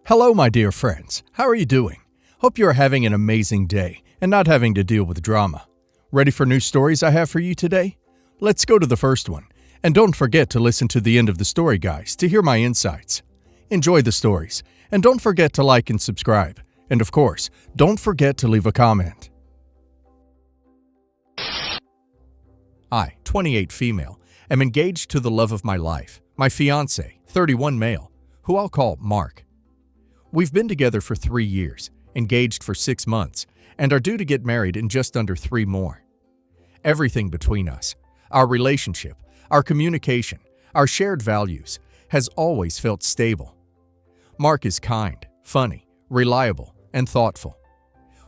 Hello, my dear friends. How are you doing? Hope you are having an amazing day and not having to deal with drama. Ready for new stories I have for you today? Let's go to the first one. And don't forget to listen to the end of the story, guys, to hear my insights. Enjoy the stories, and don't forget to like and subscribe. And of course, don't forget to leave a comment. I, 28 female, am engaged to the love of my life, my fiance, 31 male, who I'll call Mark. We've been together for 3 years, engaged for 6 months, and are due to get married in just under 3 more. Everything between us, our relationship, our communication, our shared values, has always felt stable. Mark is kind, funny, reliable, and thoughtful.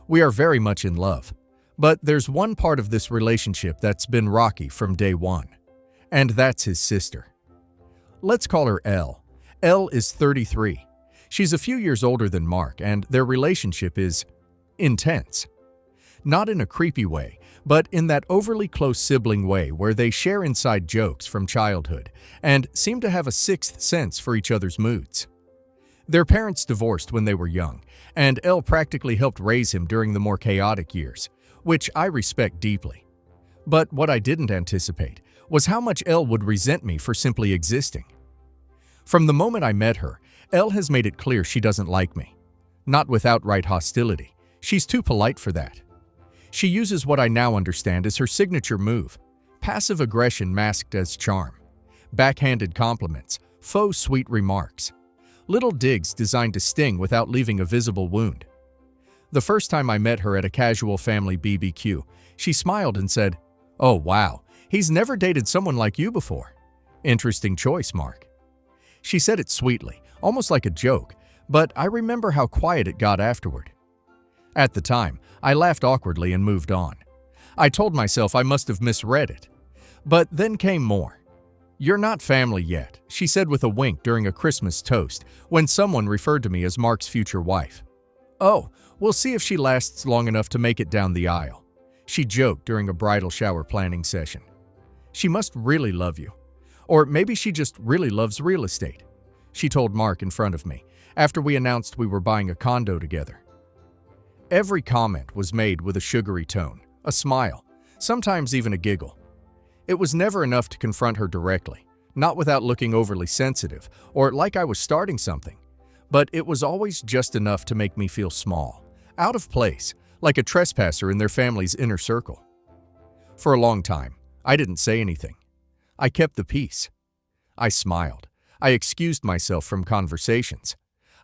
We are very much in love, but there's one part of this relationship that's been rocky from day one, and that's his sister. Let's call her Elle. Elle is 33. She's a few years older than Mark, and their relationship is intense. Not in a creepy way, but in that overly close sibling way where they share inside jokes from childhood and seem to have a sixth sense for each other's moods. Their parents divorced when they were young, and Elle practically helped raise him during the more chaotic years, which I respect deeply. But what I didn't anticipate was how much Elle would resent me for simply existing. From the moment I met her, Elle has made it clear she doesn't like me. Not with outright hostility. She's too polite for that. She uses what I now understand as her signature move, passive aggression masked as charm, backhanded compliments, faux sweet remarks, little digs designed to sting without leaving a visible wound. The first time I met her at a casual family BBQ, she smiled and said, "Oh wow, he's never dated someone like you before. Interesting choice, Mark." She said it sweetly, almost like a joke, but I remember how quiet it got afterward. At the time, I laughed awkwardly and moved on. I told myself I must have misread it. But then came more. "You're not family yet," she said with a wink during a Christmas toast when someone referred to me as Mark's future wife. "Oh, we'll see if she lasts long enough to make it down the aisle," she joked during a bridal shower planning session. "She must really love you. Or maybe she just really loves real estate," she told Mark in front of me, after we announced we were buying a condo together. Every comment was made with a sugary tone, a smile, sometimes even a giggle. It was never enough to confront her directly, not without looking overly sensitive or like I was starting something, but it was always just enough to make me feel small, out of place, like a trespasser in their family's inner circle. For a long time, I didn't say anything. I kept the peace. I smiled. I excused myself from conversations.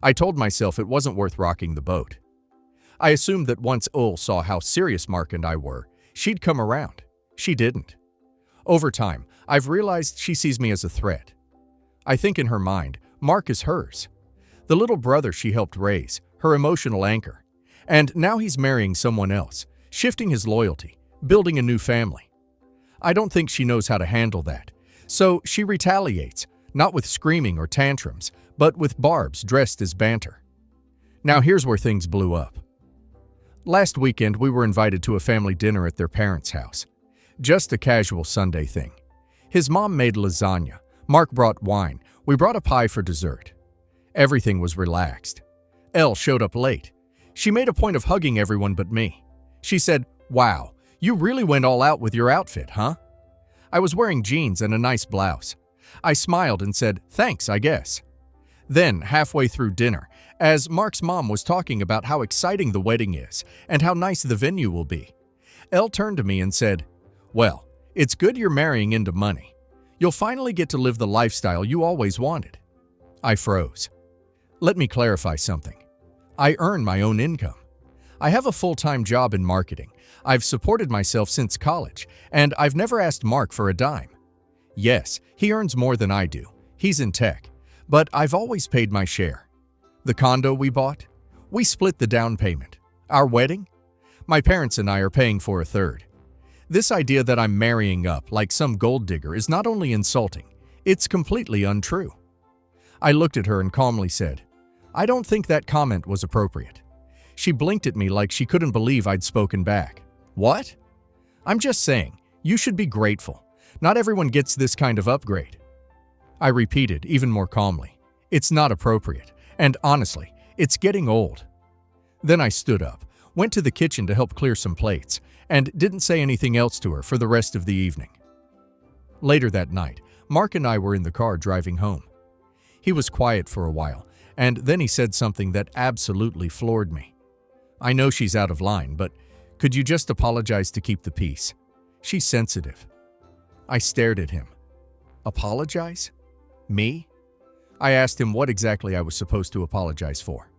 I told myself it wasn't worth rocking the boat. I assumed that once Elle saw how serious Mark and I were, she'd come around. She didn't. Over time, I've realized she sees me as a threat. I think in her mind, Mark is hers. The little brother she helped raise, her emotional anchor. And now he's marrying someone else, shifting his loyalty, building a new family. I don't think she knows how to handle that, so she retaliates, not with screaming or tantrums, but with barbs dressed as banter. Now here's where things blew up. Last weekend, we were invited to a family dinner at their parents' house. Just a casual Sunday thing. His mom made lasagna, Mark brought wine, we brought a pie for dessert. Everything was relaxed. Elle showed up late. She made a point of hugging everyone but me. She said, "Wow, you really went all out with your outfit, huh?" I was wearing jeans and a nice blouse. I smiled and said, "Thanks, I guess." Then, halfway through dinner, as Mark's mom was talking about how exciting the wedding is and how nice the venue will be, Elle turned to me and said, "Well, it's good you're marrying into money. You'll finally get to live the lifestyle you always wanted." I froze. Let me clarify something. I earn my own income. I have a full-time job in marketing. I've supported myself since college, and I've never asked Mark for a dime. Yes, he earns more than I do. He's in tech. But I've always paid my share. The condo we bought? We split the down payment. Our wedding? My parents and I are paying for a third. This idea that I'm marrying up like some gold digger is not only insulting, it's completely untrue. I looked at her and calmly said, "I don't think that comment was appropriate." She blinked at me like she couldn't believe I'd spoken back. "What?" "I'm just saying, you should be grateful. Not everyone gets this kind of upgrade." I repeated, even more calmly, "It's not appropriate, and honestly, It's getting old." Then I stood up, went to the kitchen to help clear some plates, and didn't say anything else to her for the rest of the evening. Later that night, Mark and I were in the car driving home. He was quiet for a while, and then he said something that absolutely floored me. "I know she's out of line, but could you just apologize to keep the peace? She's sensitive." I stared at him. Apologize? Me? I asked him what exactly I was supposed to apologize for.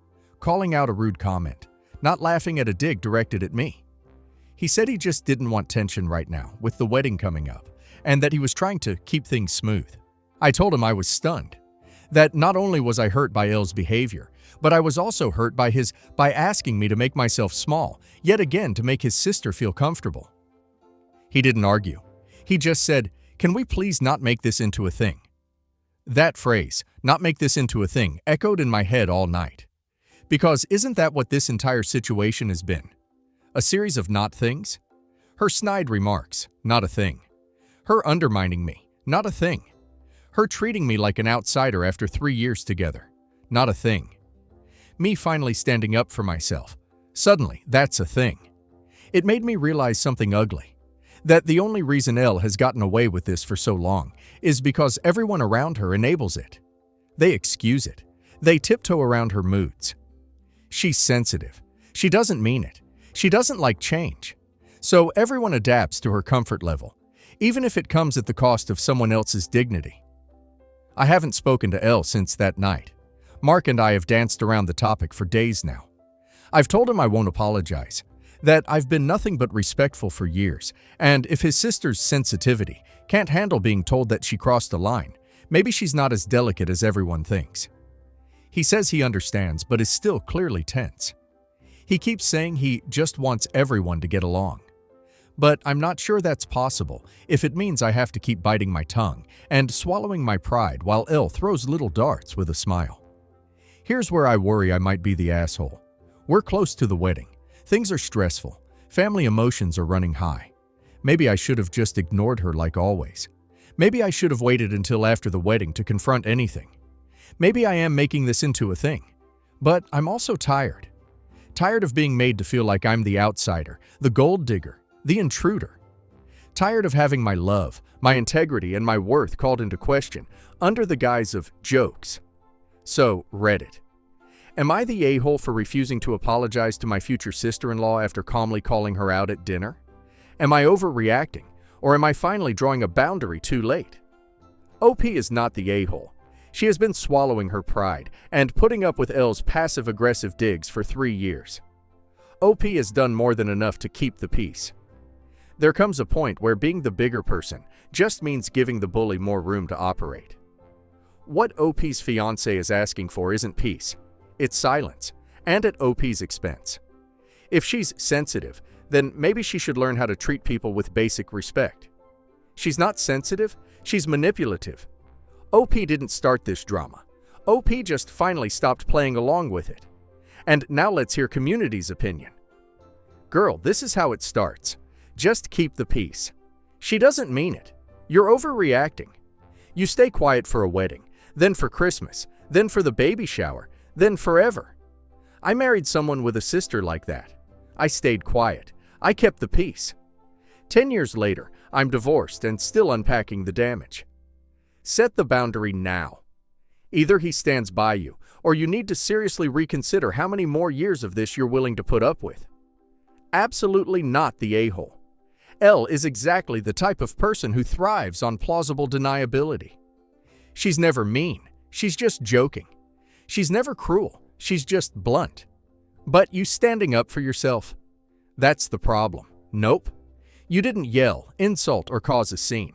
Calling out a rude comment, not laughing at a dig directed at me. He said he just didn't want tension right now, with the wedding coming up, and that he was trying to keep things smooth. I told him I was stunned. That not only was I hurt by Elle's behavior, but I was also hurt by asking me to make myself small, yet again to make his sister feel comfortable. He didn't argue. He just said, "Can we please not make this into a thing?" That phrase, "not make this into a thing," echoed in my head all night. Because isn't that what this entire situation has been? A series of not things? Her snide remarks, not a thing. Her undermining me, not a thing. Her treating me like an outsider after 3 years together, not a thing. Me finally standing up for myself, suddenly that's a thing. It made me realize something ugly. That the only reason Elle has gotten away with this for so long is because everyone around her enables it. They excuse it. They tiptoe around her moods. She's sensitive. She doesn't mean it. She doesn't like change. So everyone adapts to her comfort level, even if it comes at the cost of someone else's dignity. I haven't spoken to Elle since that night. Mark and I have danced around the topic for days now. I've told him I won't apologize, that I've been nothing but respectful for years, and if his sister's sensitivity can't handle being told that she crossed a line, maybe she's not as delicate as everyone thinks. He says he understands, but is still clearly tense. He keeps saying he just wants everyone to get along. But I'm not sure that's possible if it means I have to keep biting my tongue and swallowing my pride while Elle throws little darts with a smile. Here's where I worry I might be the asshole. We're close to the wedding. Things are stressful. Family emotions are running high. Maybe I should have just ignored her like always. Maybe I should have waited until after the wedding to confront anything. Maybe I am making this into a thing. But I'm also tired. Tired of being made to feel like I'm the outsider, the gold digger, the intruder. Tired of having my love, my integrity, and my worth called into question under the guise of jokes. So, Reddit. Am I the a-hole for refusing to apologize to my future sister-in-law after calmly calling her out at dinner? Am I overreacting, or am I finally drawing a boundary too late? OP is not the a-hole. She has been swallowing her pride and putting up with Elle's passive-aggressive digs for 3 years. OP has done more than enough to keep the peace. There comes a point where being the bigger person just means giving the bully more room to operate. What OP's fiance is asking for isn't peace. It's silence, and at OP's expense. If she's sensitive, then maybe she should learn how to treat people with basic respect. She's not sensitive, she's manipulative. OP didn't start this drama. OP just finally stopped playing along with it. And now let's hear community's opinion. Girl, this is how it starts. Just keep the peace. She doesn't mean it. You're overreacting. You stay quiet for a wedding, then for Christmas, then for the baby shower, then forever. I married someone with a sister like that. I stayed quiet. I kept the peace. 10 years later, I'm divorced and still unpacking the damage. Set the boundary now. Either he stands by you, or you need to seriously reconsider how many more years of this you're willing to put up with. Absolutely not the a-hole. Elle is exactly the type of person who thrives on plausible deniability. She's never mean, she's just joking. She's never cruel, she's just blunt. But you standing up for yourself? That's the problem. Nope. You didn't yell, insult, or cause a scene.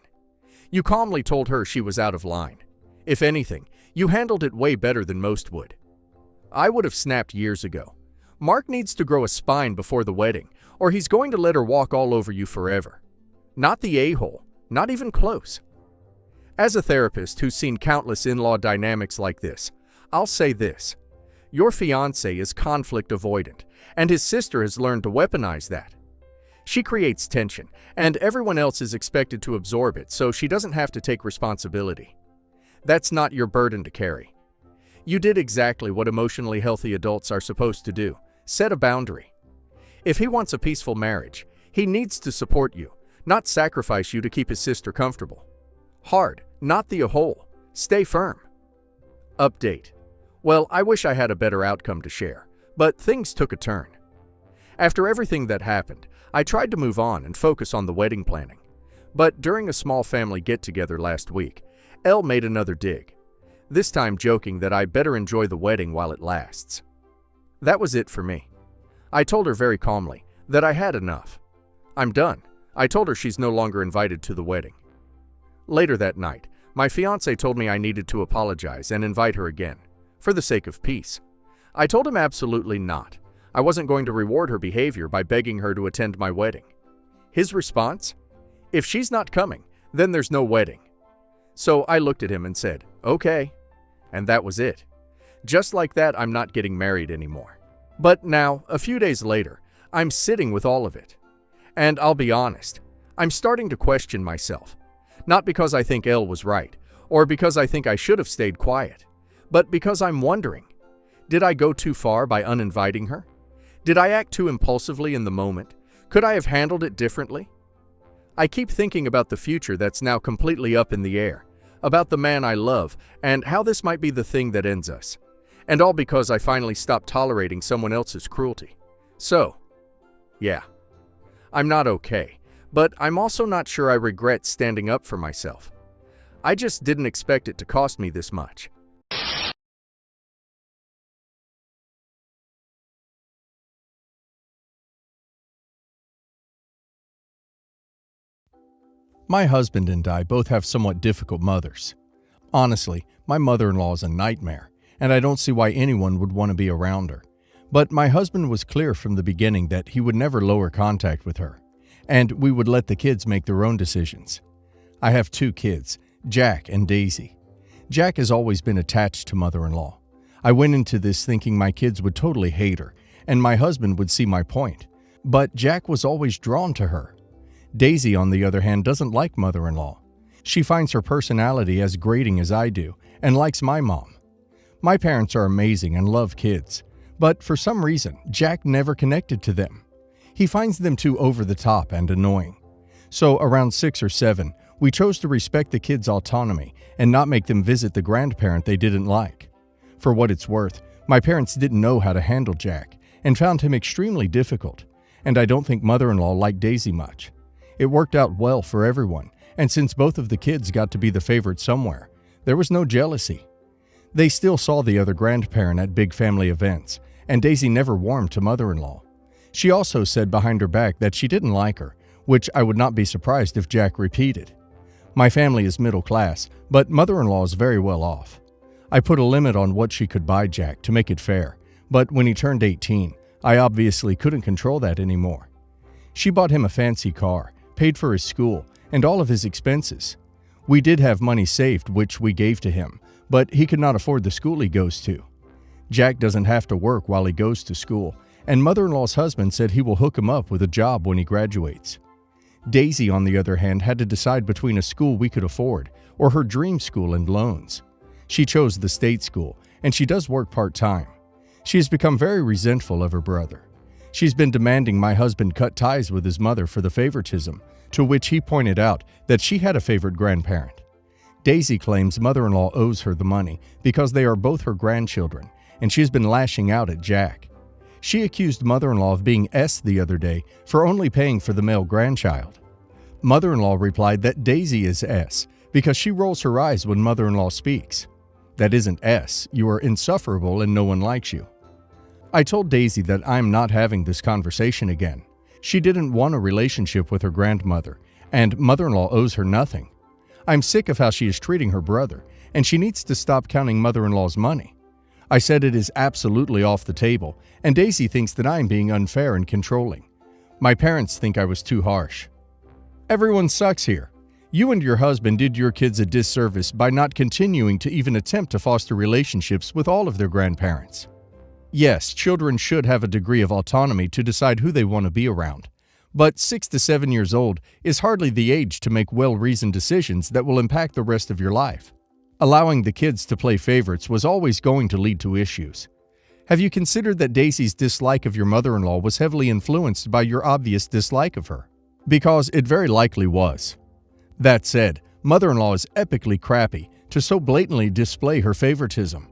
You calmly told her she was out of line. If anything, you handled it way better than most would. I would have snapped years ago. Mark needs to grow a spine before the wedding, or he's going to let her walk all over you forever. Not the a-hole, not even close. As a therapist who's seen countless in-law dynamics like this, I'll say this. Your fiancé is conflict avoidant, and his sister has learned to weaponize that. She creates tension, and everyone else is expected to absorb it so she doesn't have to take responsibility. That's not your burden to carry. You did exactly what emotionally healthy adults are supposed to do. Set a boundary. If he wants a peaceful marriage, he needs to support you, not sacrifice you to keep his sister comfortable. Hard, not the whole. Stay firm. Update. Well, I wish I had a better outcome to share, but things took a turn. After everything that happened, I tried to move on and focus on the wedding planning. But during a small family get-together last week, Elle made another dig, this time joking that I better enjoy the wedding while it lasts. That was it for me. I told her very calmly that I had enough. I'm done. I told her she's no longer invited to the wedding. Later that night, my fiance told me I needed to apologize and invite her again, for the sake of peace. I told him absolutely not. I wasn't going to reward her behavior by begging her to attend my wedding. His response? If she's not coming, then there's no wedding. So I looked at him and said, okay. And that was it. Just like that, I'm not getting married anymore. But now, a few days later, I'm sitting with all of it. And I'll be honest, I'm starting to question myself. Not because I think Elle was right, or because I think I should have stayed quiet, but because I'm wondering, did I go too far by uninviting her? Did I act too impulsively in the moment? Could I have handled it differently? I keep thinking about the future that's now completely up in the air, about the man I love, and how this might be the thing that ends us. And all because I finally stopped tolerating someone else's cruelty. So, yeah, I'm not okay, but I'm also not sure I regret standing up for myself. I just didn't expect it to cost me this much. My husband and I both have somewhat difficult mothers. Honestly, my mother-in-law is a nightmare, and I don't see why anyone would want to be around her. But my husband was clear from the beginning that he would never lower contact with her, and we would let the kids make their own decisions. I have 2 kids, Jack and Daisy. Jack has always been attached to mother-in-law. I went into this thinking my kids would totally hate her, and my husband would see my point. But Jack was always drawn to her. Daisy, on the other hand, doesn't like mother-in-law. She finds her personality as grating as I do, and likes my mom. My parents are amazing and love kids, but for some reason, Jack never connected to them. He finds them too over-the-top and annoying. So around 6 or 7, we chose to respect the kids' autonomy and not make them visit the grandparent they didn't like. For what it's worth, my parents didn't know how to handle Jack and found him extremely difficult, and I don't think mother-in-law liked Daisy much. It worked out well for everyone, and since both of the kids got to be the favorite somewhere, there was no jealousy. They still saw the other grandparent at big family events, and Daisy never warmed to mother-in-law. She also said behind her back that she didn't like her, which I would not be surprised if Jack repeated. My family is middle class, but mother-in-law is very well off. I put a limit on what she could buy Jack to make it fair, but when he turned 18, I obviously couldn't control that anymore. She bought him a fancy car, paid for his school, and all of his expenses. We did have money saved, which we gave to him, but he could not afford the school he goes to. Jack doesn't have to work while he goes to school, and mother-in-law's husband said he will hook him up with a job when he graduates. Daisy, on the other hand, had to decide between a school we could afford or her dream school and loans. She chose the state school, and she does work part-time. She has become very resentful of her brother. She's been demanding my husband cut ties with his mother for the favoritism, to which he pointed out that she had a favorite grandparent. Daisy claims mother-in-law owes her the money because they are both her grandchildren, and she's been lashing out at Jack. She accused mother-in-law of being S the other day for only paying for the male grandchild. Mother-in-law replied that Daisy is S because she rolls her eyes when mother-in-law speaks. That isn't S, you are insufferable and no one likes you. I told Daisy that I'm not having this conversation again. She didn't want a relationship with her grandmother, and mother-in-law owes her nothing. I'm sick of how she is treating her brother, and she needs to stop counting mother-in-law's money. I said it is absolutely off the table, and Daisy thinks that I'm being unfair and controlling. My parents think I was too harsh. Everyone sucks here. You and your husband did your kids a disservice by not continuing to even attempt to foster relationships with all of their grandparents. Yes, children should have a degree of autonomy to decide who they want to be around, but 6 to 7 years old is hardly the age to make well-reasoned decisions that will impact the rest of your life. Allowing the kids to play favorites was always going to lead to issues. Have you considered that Daisy's dislike of your mother-in-law was heavily influenced by your obvious dislike of her? Because it very likely was. That said, mother-in-law is epically crappy to so blatantly display her favoritism.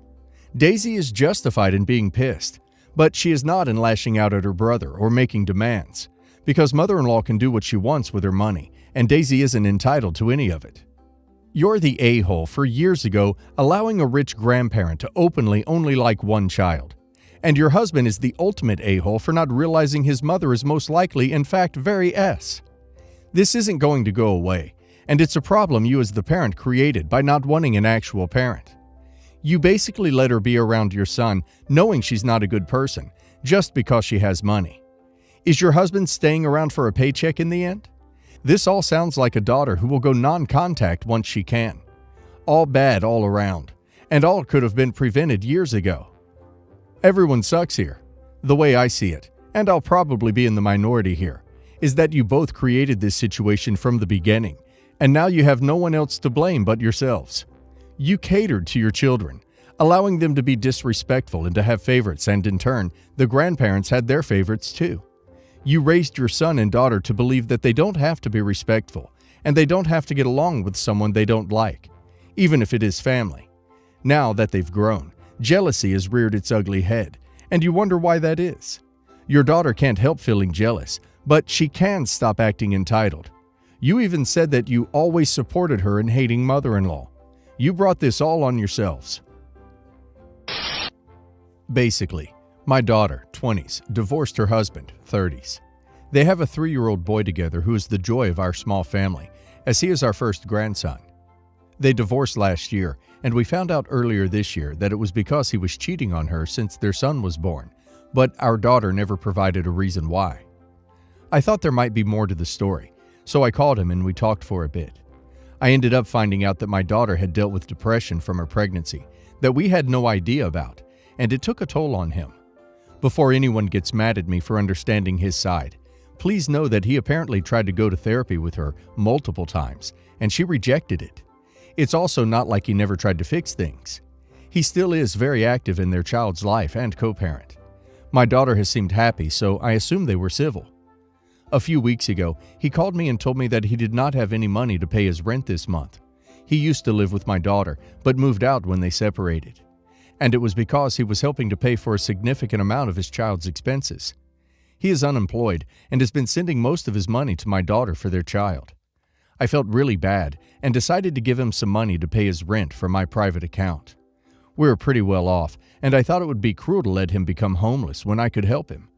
Daisy is justified in being pissed, but she is not in lashing out at her brother or making demands, because mother-in-law can do what she wants with her money, and Daisy isn't entitled to any of it. You're the a-hole for years ago allowing a rich grandparent to openly only like one child. And your husband is the ultimate a-hole for not realizing his mother is most likely, in fact, very S. This isn't going to go away, and it's a problem you as the parent created by not wanting an actual parent. You basically let her be around your son knowing she's not a good person, just because she has money. Is your husband staying around for a paycheck in the end? This all sounds like a daughter who will go non-contact once she can. All bad all around, and all could have been prevented years ago. Everyone sucks here. The way I see it, and I'll probably be in the minority here, is that you both created this situation from the beginning, and now you have no one else to blame but yourselves. You catered to your children, allowing them to be disrespectful and to have favorites, and in turn, the grandparents had their favorites too. You raised your son and daughter to believe that they don't have to be respectful, and they don't have to get along with someone they don't like, even if it is family. Now that they've grown, jealousy has reared its ugly head, and you wonder why that is. Your daughter can't help feeling jealous, but she can stop acting entitled. You even said that you always supported her in hating mother-in-law. You brought this all on yourselves. Basically, my daughter, 20s, divorced her husband, 30s. They have a 3-year-old boy together who is the joy of our small family, as he is our first grandson. They divorced last year, and we found out earlier this year that it was because he was cheating on her since their son was born, but our daughter never provided a reason why. I thought there might be more to the story, so I called him and we talked for a bit. I ended up finding out that my daughter had dealt with depression from her pregnancy that we had no idea about, and it took a toll on him. Before anyone gets mad at me for understanding his side, please know that he apparently tried to go to therapy with her multiple times, and she rejected it. It's also not like he never tried to fix things. He still is very active in their child's life and co-parent. My daughter has seemed happy, so I assume they were civil. A few weeks ago, he called me and told me that he did not have any money to pay his rent this month. He used to live with my daughter, but moved out when they separated. And it was because he was helping to pay for a significant amount of his child's expenses. He is unemployed and has been sending most of his money to my daughter for their child. I felt really bad and decided to give him some money to pay his rent from my private account. We were pretty well off, and I thought it would be cruel to let him become homeless when I could help him.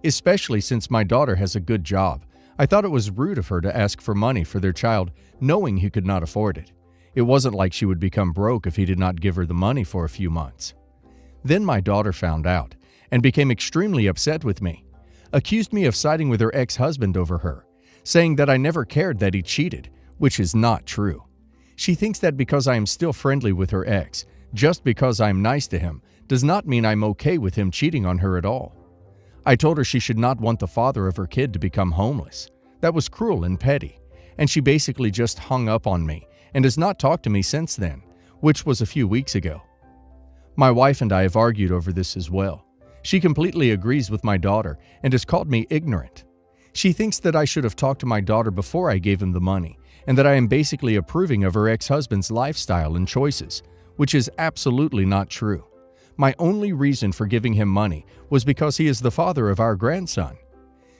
Especially since my daughter has a good job, I thought it was rude of her to ask for money for their child knowing he could not afford it. It wasn't like she would become broke if he did not give her the money for a few months. Then my daughter found out and became extremely upset with me, accused me of siding with her ex-husband over her, saying that I never cared that he cheated, which is not true. She thinks that because I am still friendly with her ex, just because I am nice to him, does not mean I'm okay with him cheating on her at all. I told her she should not want the father of her kid to become homeless. That was cruel and petty, and she basically just hung up on me and has not talked to me since then, which was a few weeks ago. My wife and I have argued over this as well. She completely agrees with my daughter and has called me ignorant. She thinks that I should have talked to my daughter before I gave him the money, and that I am basically approving of her ex-husband's lifestyle and choices, which is absolutely not true. My only reason for giving him money was because he is the father of our grandson.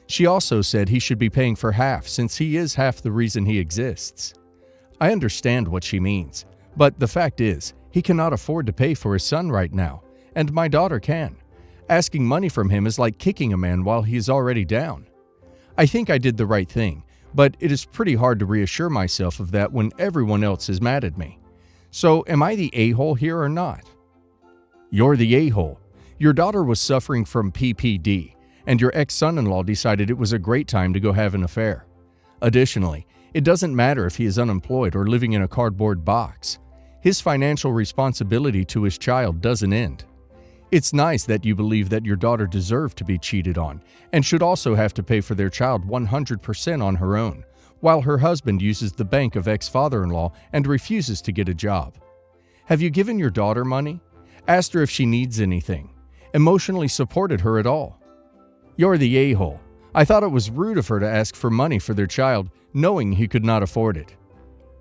She also said he should be paying for half since he is half the reason he exists. I understand what she means, but the fact is, he cannot afford to pay for his son right now, and my daughter can. Asking money from him is like kicking a man while he is already down. I think I did the right thing, but it is pretty hard to reassure myself of that when everyone else is mad at me. So am I the a-hole here or not? You're the a-hole. Your daughter was suffering from PPD, and your ex-son-in-law decided it was a great time to go have an affair. Additionally, it doesn't matter if he is unemployed or living in a cardboard box. His financial responsibility to his child doesn't end. It's nice that you believe that your daughter deserved to be cheated on and should also have to pay for their child 100% on her own, while her husband uses the bank of ex-father-in-law and refuses to get a job. Have you given your daughter money? Asked her if she needs anything? Emotionally supported her at all? You're the a-hole. I thought it was rude of her to ask for money for their child, knowing he could not afford it.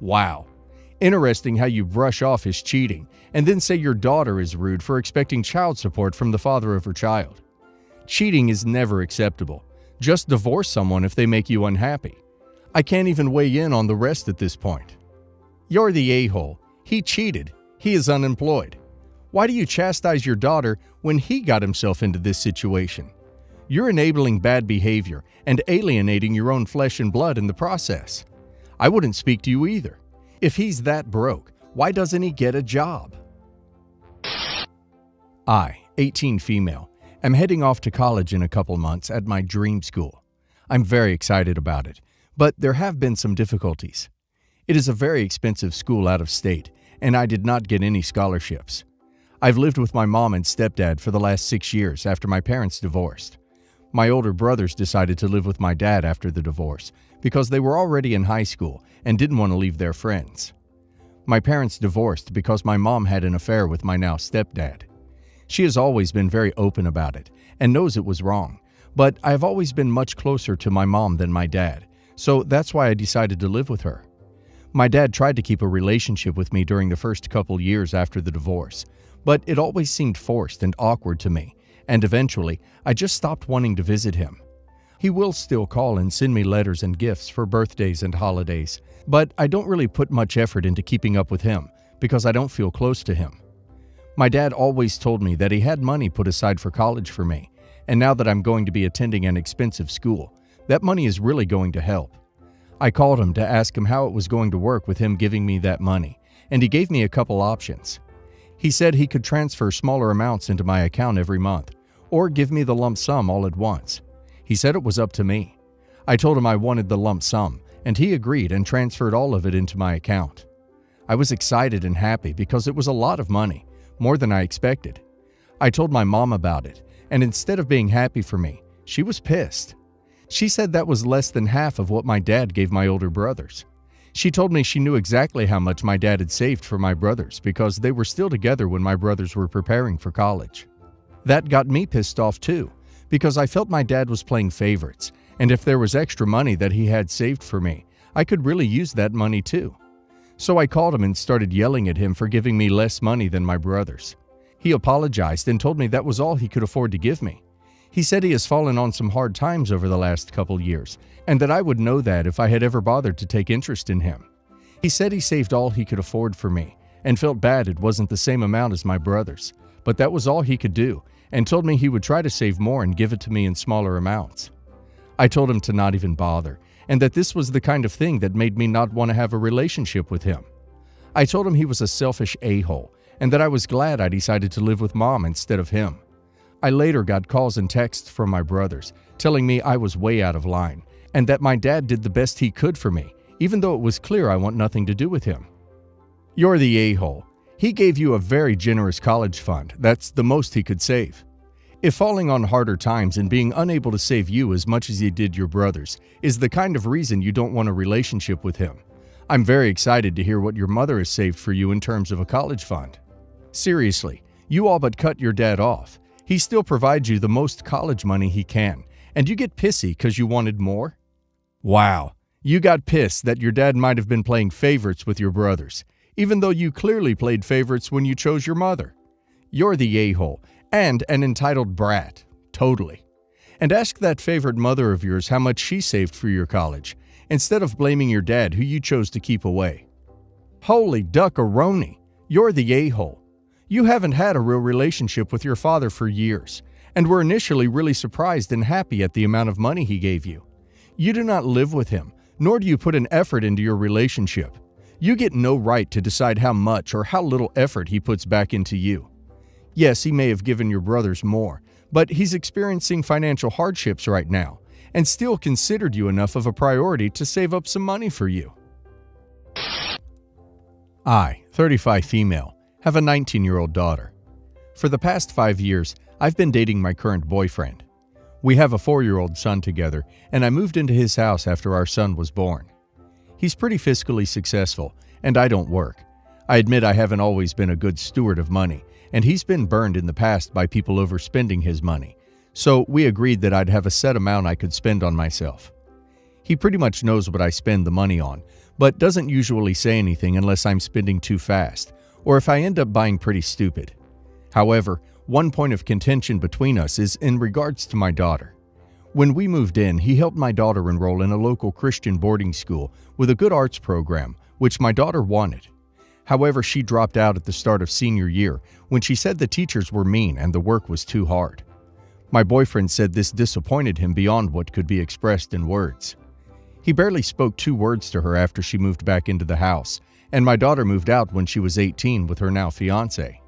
Wow. Interesting how you brush off his cheating and then say your daughter is rude for expecting child support from the father of her child. Cheating is never acceptable. Just divorce someone if they make you unhappy. I can't even weigh in on the rest at this point. You're the a-hole. He cheated. He is unemployed. Why do you chastise your daughter when he got himself into this situation? You're enabling bad behavior and alienating your own flesh and blood in the process. I wouldn't speak to you either. If he's that broke, why doesn't he get a job? I, 18 female, am heading off to college in a couple months at my dream school. I'm very excited about it, but there have been some difficulties. It is a very expensive school out of state, and I did not get any scholarships. I've lived with my mom and stepdad for the last 6 years after my parents divorced. My older brothers decided to live with my dad after the divorce because they were already in high school and didn't want to leave their friends. My parents divorced because my mom had an affair with my now stepdad. She has always been very open about it and knows it was wrong, but I have always been much closer to my mom than my dad, so that's why I decided to live with her. My dad tried to keep a relationship with me during the first couple years after the divorce, but it always seemed forced and awkward to me, and eventually I just stopped wanting to visit him. He will still call and send me letters and gifts for birthdays and holidays, but I don't really put much effort into keeping up with him because I don't feel close to him. My dad always told me that he had money put aside for college for me, and now that I'm going to be attending an expensive school, that money is really going to help. I called him to ask him how it was going to work with him giving me that money, and he gave me a couple options. He said he could transfer smaller amounts into my account every month, or give me the lump sum all at once. He said it was up to me. I told him I wanted the lump sum, and he agreed and transferred all of it into my account. I was excited and happy because it was a lot of money, more than I expected. I told my mom about it, and instead of being happy for me, she was pissed. She said that was less than half of what my dad gave my older brothers. She told me she knew exactly how much my dad had saved for my brothers because they were still together when my brothers were preparing for college. That got me pissed off too, because I felt my dad was playing favorites, and if there was extra money that he had saved for me, I could really use that money too. So I called him and started yelling at him for giving me less money than my brothers. He apologized and told me that was all he could afford to give me. He said he has fallen on some hard times over the last couple years, and that I would know that if I had ever bothered to take interest in him. He said he saved all he could afford for me, and felt bad it wasn't the same amount as my brothers, but that was all he could do, and told me he would try to save more and give it to me in smaller amounts. I told him to not even bother, and that this was the kind of thing that made me not want to have a relationship with him. I told him he was a selfish a-hole, and that I was glad I decided to live with Mom instead of him. I later got calls and texts from my brothers, telling me I was way out of line, and that my dad did the best he could for me, even though it was clear I want nothing to do with him. You're the a-hole. He gave you a very generous college fund. That's the most he could save. If falling on harder times and being unable to save you as much as he did your brothers is the kind of reason you don't want a relationship with him, I'm very excited to hear what your mother has saved for you in terms of a college fund. Seriously, you all but cut your dad off. He still provides you the most college money he can, and you get pissy because you wanted more? Wow, you got pissed that your dad might have been playing favorites with your brothers, even though you clearly played favorites when you chose your mother. You're the a-hole and an entitled brat, totally. And ask that favorite mother of yours how much she saved for your college, instead of blaming your dad who you chose to keep away. Holy duck-a-roni, you're the a-hole. You haven't had a real relationship with your father for years, and were initially really surprised and happy at the amount of money he gave you. You do not live with him, nor do you put an effort into your relationship. You get no right to decide how much or how little effort he puts back into you. Yes, he may have given your brothers more, but he's experiencing financial hardships right now, and still considered you enough of a priority to save up some money for you. I, 35 female, have a 19-year-old daughter. For the past 5 years, I've been dating my current boyfriend. We have a 4-year-old son together, and I moved into his house after our son was born. He's pretty fiscally successful, and I don't work. I admit I haven't always been a good steward of money, and he's been burned in the past by people overspending his money. So we agreed that I'd have a set amount I could spend on myself. He pretty much knows what I spend the money on, but doesn't usually say anything unless I'm spending too fast, or if I end up buying pretty stupid. However, one point of contention between us is in regards to my daughter. When we moved in, he helped my daughter enroll in a local Christian boarding school with a good arts program, which my daughter wanted. However, she dropped out at the start of senior year when she said the teachers were mean and the work was too hard. My boyfriend said this disappointed him beyond what could be expressed in words. He barely spoke 2 words to her after she moved back into the house, and my daughter moved out when she was 18 with her now fiance.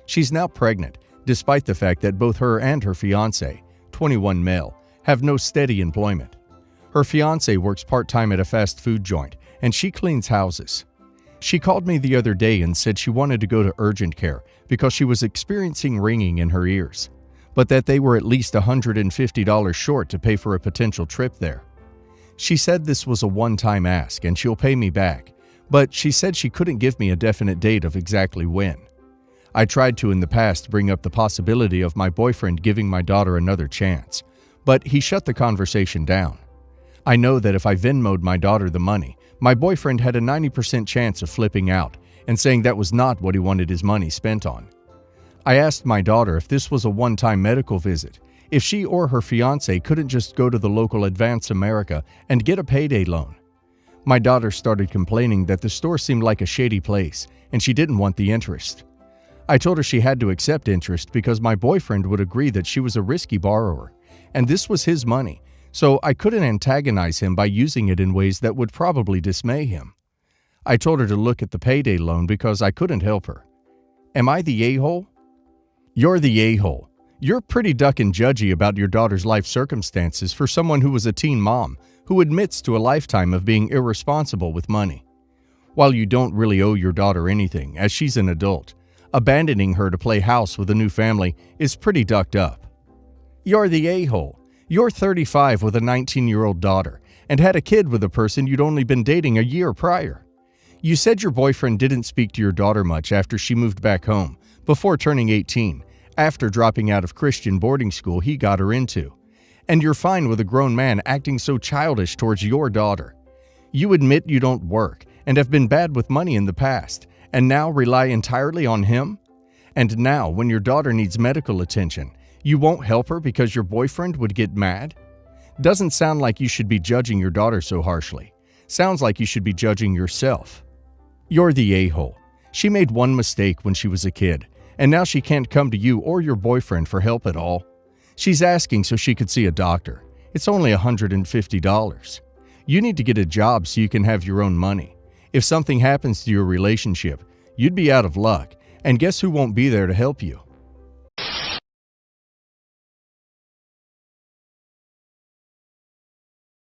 She's now pregnant, despite the fact that both her and her fiance, 21 male, have no steady employment. Her fiance works part-time at a fast food joint, and she cleans houses. She called me the other day and said she wanted to go to urgent care because she was experiencing ringing in her ears, but that they were at least $150 short to pay for a potential trip there. She said this was a one-time ask and she'll pay me back, but she said she couldn't give me a definite date of exactly when. I tried to in the past bring up the possibility of my boyfriend giving my daughter another chance, but he shut the conversation down. I know that if I Venmo'd my daughter the money, my boyfriend had a 90% chance of flipping out and saying that was not what he wanted his money spent on. I asked my daughter if this was a one-time medical visit, if she or her fiance couldn't just go to the local Advance America and get a payday loan. My daughter started complaining that the store seemed like a shady place and she didn't want the interest. I told her she had to accept interest because my boyfriend would agree that she was a risky borrower, and this was his money, so I couldn't antagonize him by using it in ways that would probably dismay him. I told her to look at the payday loan because I couldn't help her. Am I the a-hole? You're the a-hole. You're pretty duck and judgy about your daughter's life circumstances for someone who was a teen mom who admits to a lifetime of being irresponsible with money. While you don't really owe your daughter anything, as she's an adult, abandoning her to play house with a new family is pretty ducked up. You're the a-hole. You're 35 with a 19-year-old daughter and had a kid with a person you'd only been dating a year prior. You said your boyfriend didn't speak to your daughter much after she moved back home, before turning 18, after dropping out of Christian boarding school he got her into. And you're fine with a grown man acting so childish towards your daughter. You admit you don't work and have been bad with money in the past, and now rely entirely on him? And now, when your daughter needs medical attention, you won't help her because your boyfriend would get mad? Doesn't sound like you should be judging your daughter so harshly. Sounds like you should be judging yourself. You're the a-hole. She made one mistake when she was a kid, and now she can't come to you or your boyfriend for help at all. She's asking so she could see a doctor. It's only $150. You need to get a job so you can have your own money. If something happens to your relationship, you'd be out of luck, and guess who won't be there to help you?